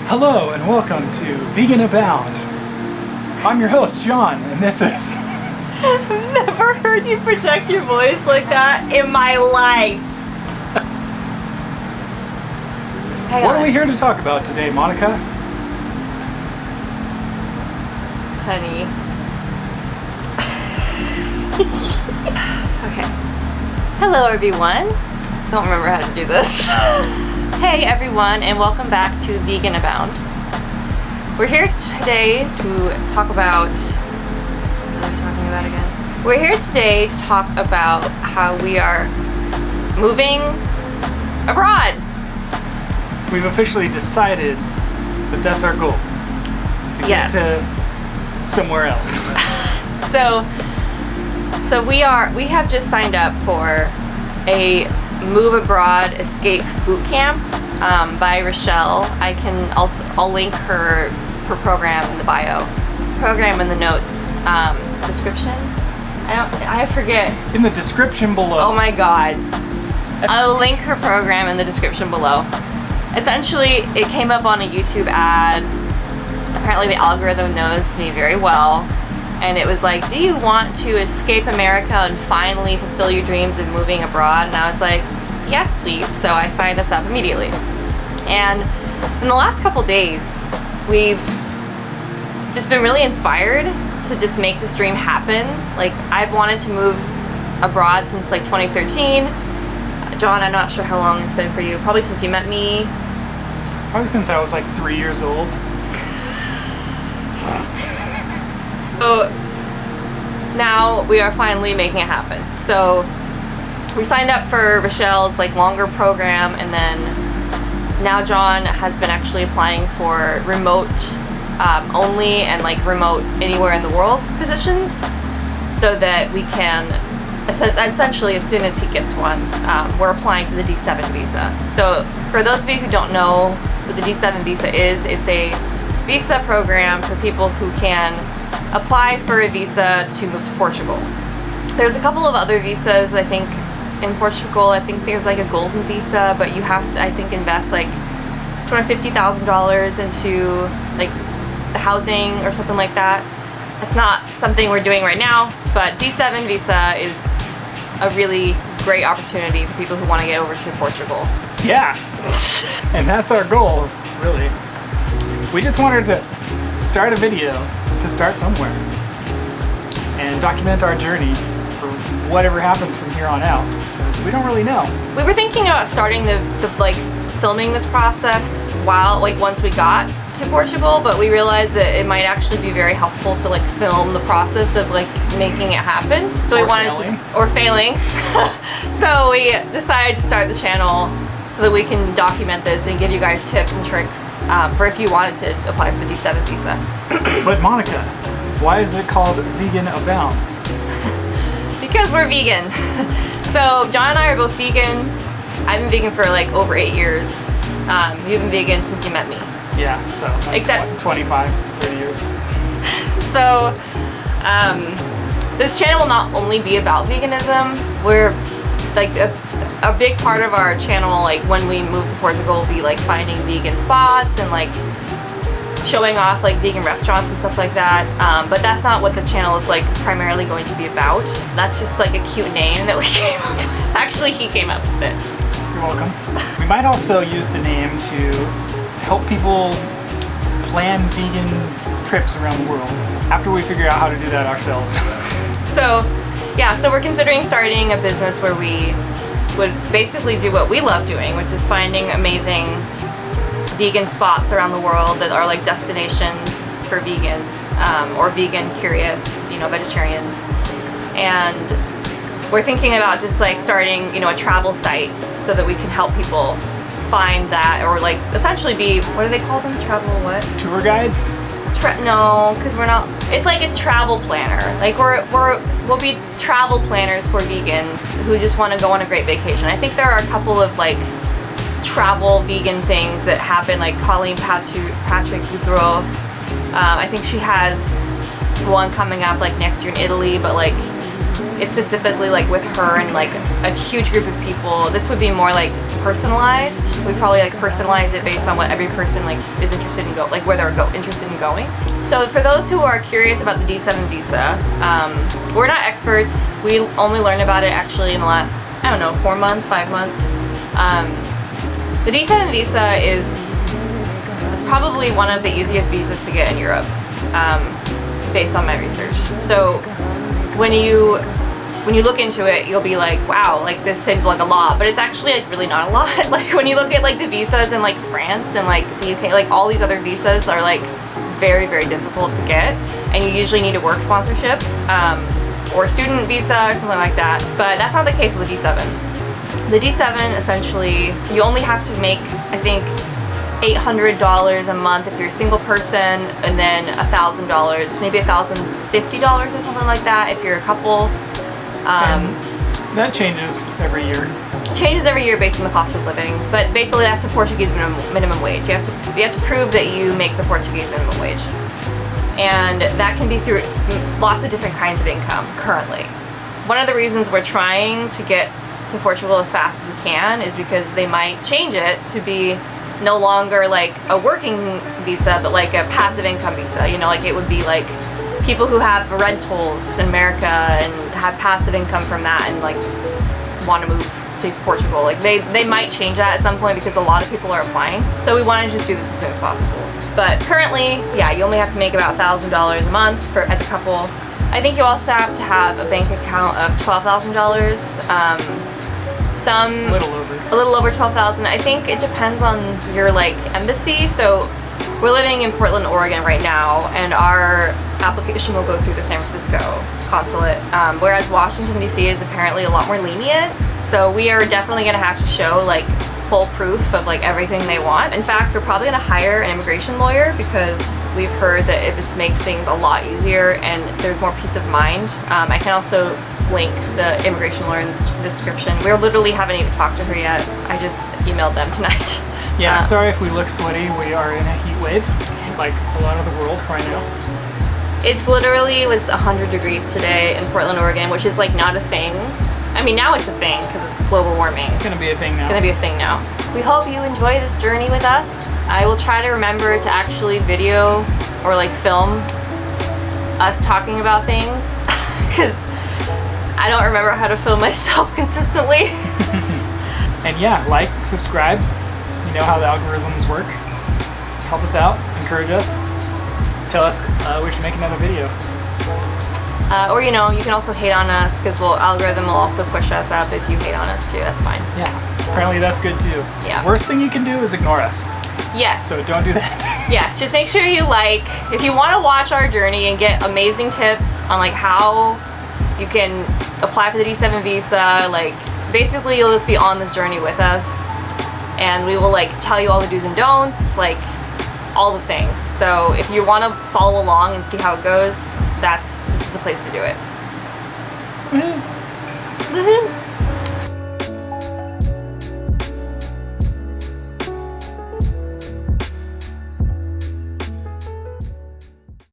Hello and welcome to Vegan Abound. I'm your host, John, and this is... I've never heard you project your voice like that in my life. What are we here to talk about today, Monica? Honey. Okay. Hello, everyone. Don't remember how to do this. Hey, everyone, and welcome back to Vegan Abound. We're here today to talk about... What are we talking about again? We're here today to talk about how we are moving abroad. We've officially decided that that's our goal. Is to get to somewhere else. So we have just signed up for a Move Abroad Escape Boot Camp by Richelle. I'll link her program in the bio, program in the notes, description. I forget. In the description below. Oh my god. I'll link her program in the description below. Essentially, it came up on a YouTube ad. Apparently the algorithm knows me very well. And it was like, do you want to escape America and finally fulfill your dreams of moving abroad? And I was like, yes, please. So I signed us up immediately. And in the last couple days, we've just been really inspired to just make this dream happen. Like, I've wanted to move abroad since like 2013. John, I'm not sure how long it's been for you. Probably since you met me. Probably since I was like 3 years old. So now we are finally making it happen. So we signed up for Richelle's like longer program, and then now John has been actually applying for remote only and like remote anywhere in the world positions, so that we can essentially, as soon as he gets one, we're applying for the D7 visa. So for those of you who don't know what the D7 visa is, it's a visa program for people who can apply for a visa to move to Portugal. There's a couple of other visas, I think, in Portugal. I think there's like a golden visa, but you have to, I think, invest like $250,000 into like the housing or something like that. It's not something we're doing right now, but D7 visa is a really great opportunity for people who want to get over to Portugal. Yeah, and that's our goal, really. We just wanted to start a video to start somewhere and document our journey for whatever happens from here on out, because we don't really know. We were thinking about starting the like filming this process while like once we got to Portugal, but we realized that it might actually be very helpful to like film the process of like making it happen. So we wanted to failing. So we decided to start the channel so that we can document this and give you guys tips and tricks for if you wanted to apply for the D7 visa. But Monica, why is it called Vegan Abound? Because we're vegan. So John and I are both vegan. I've been vegan for like over 8 years. You've been vegan since you met me. Yeah, so like except 25, 30 years. So this channel will not only be about veganism. We're like a big part of our channel, like when we move to Portugal, will be like finding vegan spots and like showing off like vegan restaurants and stuff like that. But that's not what the channel is like primarily going to be about. That's just like a cute name that we came up with. Actually, he came up with it. You're welcome. We might also use the name to help people plan vegan trips around the world after we figure out how to do that ourselves. So we're considering starting a business where we would basically do what we love doing, which is finding amazing vegan spots around the world that are like destinations for vegans or vegan curious, vegetarians. And we're thinking about just like starting, a travel site so that we can help people find that, or like essentially be, what do they call them? Travel what? Tour guides? No, because we're not. It's like a travel planner. Like we'll be travel planners for vegans who just want to go on a great vacation. I think there are a couple of like travel vegan things that happen, like Colleen Patrick Boudreau. I think she has one coming up like next year in Italy, but like it's specifically like with her and like a huge group of people. This would be more like personalized. We probably like personalize it based on what every person like is interested in where they're interested in going. So for those who are curious about the D7 visa, we're not experts. We only learned about it actually in the last, I don't know, 4 months, 5 months. The D7 visa is probably one of the easiest visas to get in Europe, based on my research. So when you look into it, you'll be like, wow, like this seems like a lot, but it's actually like really not a lot. Like when you look at like the visas in like France and like the UK, like all these other visas are like very, very difficult to get, and you usually need a work sponsorship or a student visa or something like that. But that's not the case with the D7. The D7, essentially, you only have to make, I think, $800 a month if you're a single person, and then $1,000, maybe $1,050 or something like that if you're a couple. And that changes every year. Changes every year based on the cost of living, but basically that's the Portuguese minimum wage. You have to prove that you make the Portuguese minimum wage, and that can be through lots of different kinds of income. Currently, one of the reasons we're trying to get to Portugal as fast as we can is because they might change it to be no longer like a working visa, but like a passive income visa. You know, like it would be like people who have rentals in America and have passive income from that and like want to move to Portugal. Like they might change that at some point because a lot of people are applying. So we want to just do this as soon as possible. But currently, yeah, you only have to make about $1,000 a month as a couple. I think you also have to have a bank account of $12,000. A little over 12,000. I think it depends on your like embassy. So we're living in Portland, Oregon right now, and our application will go through the San Francisco consulate, whereas Washington DC is apparently a lot more lenient. So we are definitely going to have to show like full proof of like everything they want. In fact, we're probably going to hire an immigration lawyer because we've heard that it just makes things a lot easier and there's more peace of mind. I can also link the immigration lawyer in the description. We literally haven't even talked to her yet. I just emailed them tonight. Yeah, sorry if we look sweaty. We are in a heat wave, like a lot of the world right now. It's literally was 100 degrees today in Portland, Oregon, which is like not a thing. I mean, now it's a thing because it's global warming. It's gonna be a thing now. It's gonna be a thing now. We hope you enjoy this journey with us. I will try to remember to actually video or like film us talking about things because I don't remember how to film myself consistently. And yeah, like, subscribe. You know how the algorithms work. Help us out, encourage us. Tell us we should make another video. Or you know, you can also hate on us because algorithm will also push us up if you hate on us too. That's fine. Yeah, apparently that's good too. Yeah. Worst thing you can do is ignore us. Yes. So don't do that. Yes, just make sure you like. If you want to watch our journey and get amazing tips on like how you can apply for the D7 visa, like basically you'll just be on this journey with us, and we will like tell you all the do's and don'ts, like all the things. So if you want to follow along and see how it goes, this is the place to do it. Woohoo. Woohoo!